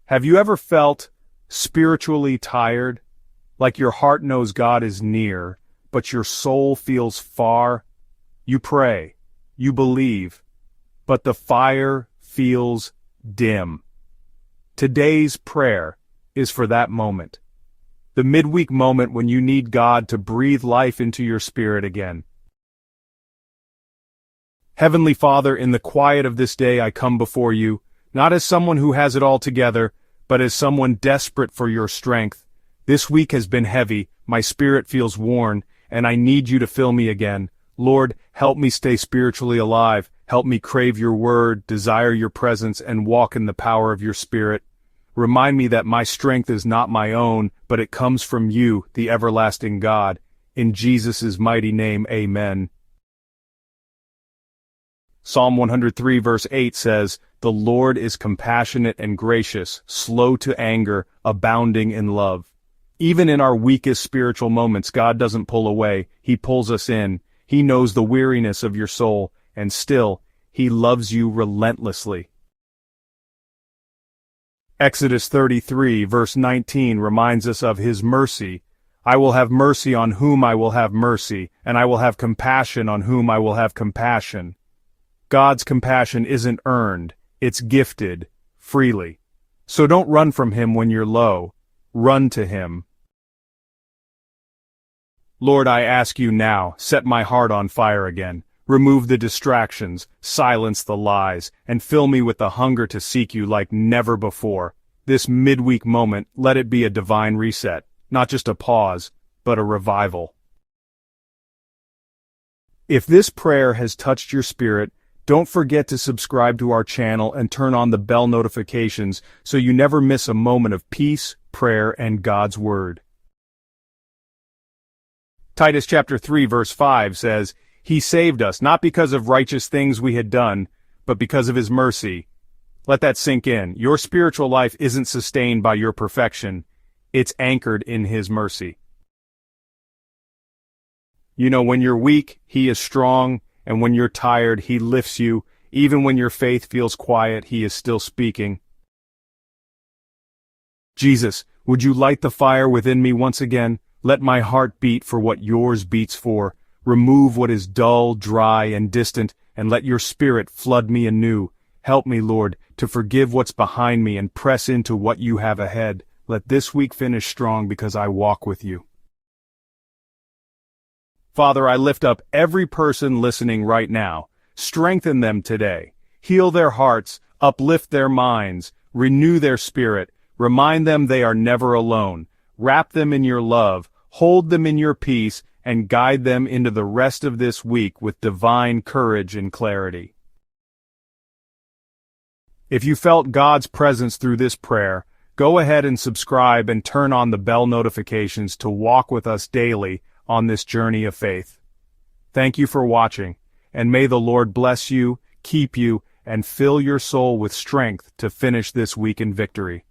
Have you ever felt spiritually tired? Like your heart knows God is near, but your soul feels far? You pray, you believe, but the fire feels dim. Today's prayer is for that moment. The midweek moment when you need God to breathe life into your spirit again. Heavenly Father, in the quiet of this day I come before you, not as someone who has it all together, but as someone desperate for your strength. This week has been heavy, my spirit feels worn, and I need you to fill me again. Lord, help me stay spiritually alive, help me crave your word, desire your presence, and walk in the power of your Spirit. Remind me that my strength is not my own, but it comes from you, the everlasting God. In Jesus' mighty name, amen. Psalm 103 verse 8 says, "The Lord is compassionate and gracious, slow to anger, abounding in love." Even in our weakest spiritual moments, God doesn't pull away, He pulls us in. He knows the weariness of your soul, and still, He loves you relentlessly. Exodus 33 verse 19 reminds us of His mercy. "I will have mercy on whom I will have mercy, and I will have compassion on whom I will have compassion." God's compassion isn't earned, it's gifted, freely. So don't run from Him when you're low. Run to Him. Lord, I ask you now, set my heart on fire again. Remove the distractions, silence the lies, and fill me with the hunger to seek you like never before. This midweek moment, let it be a divine reset, not just a pause, but a revival. If this prayer has touched your spirit, don't forget to subscribe to our channel and turn on the bell notifications so you never miss a moment of peace, prayer, and God's Word. Titus chapter 3 verse 5 says, "He saved us not because of righteous things we had done, but because of His mercy." Let that sink in. Your spiritual life isn't sustained by your perfection. It's anchored in His mercy. You know, when you're weak, He is strong, and when you're tired, He lifts you. Even when your faith feels quiet, He is still speaking. Jesus, would you light the fire within me once again? Let my heart beat for what yours beats for. Remove what is dull, dry, and distant, and let your Spirit flood me anew. Help me, Lord, to forgive what's behind me and press into what you have ahead. Let this week finish strong because I walk with you. Father, I lift up every person listening right now. Strengthen them today. Heal their hearts, uplift their minds, renew their spirit. Remind them they are never alone. Wrap them in your love, hold them in your peace, and guide them into the rest of this week with divine courage and clarity. If you felt God's presence through this prayer, go ahead and subscribe and turn on the bell notifications to walk with us daily on this journey of faith. Thank you for watching, and may the Lord bless you, keep you, and fill your soul with strength to finish this week in victory.